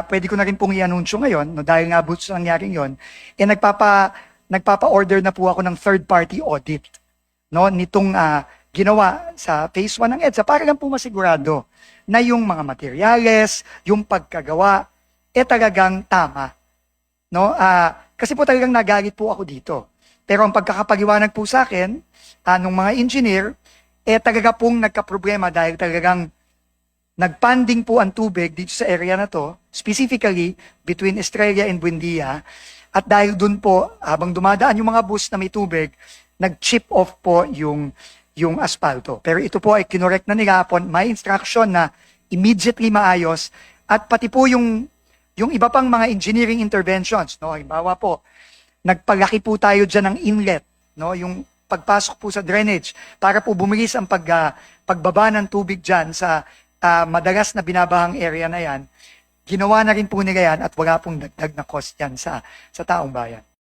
pwede ko na rin pong i-anunsyo ngayon, no, dahil nga boots nangyaring yon, nagpapa-order na po ako ng third-party audit, no, nitong ginawa sa phase 1 ng EDSA para lang po masigurado na yung mga materyales, yung pagkagawa, talagang tama. No? Kasi po talagang nagalit po ako dito. Pero ang pagkakapaliwanag po sa akin, nung mga engineer, talaga pong nagka-problema dahil talagang nagpanding po ang tubig dito sa area na to, specifically between Estrella and Buendia, at dahil dun po, habang dumadaan yung mga bus na may tubig, nag-chip off po yung asfalto. Pero ito po ay kinorek na nila upon may instruction na immediately maayos, at pati po yung iba pang mga engineering interventions, no? Halimbawa po, nagpalaki po tayo dyan ng inlet, no? Yung pagpasok po sa drainage para po bumilis ang pagbaba ng tubig dyan sa madalas na binabahang area na yan. Ginawa na rin po nila yan at wala pong dagdag na cost yan sa taong bayan.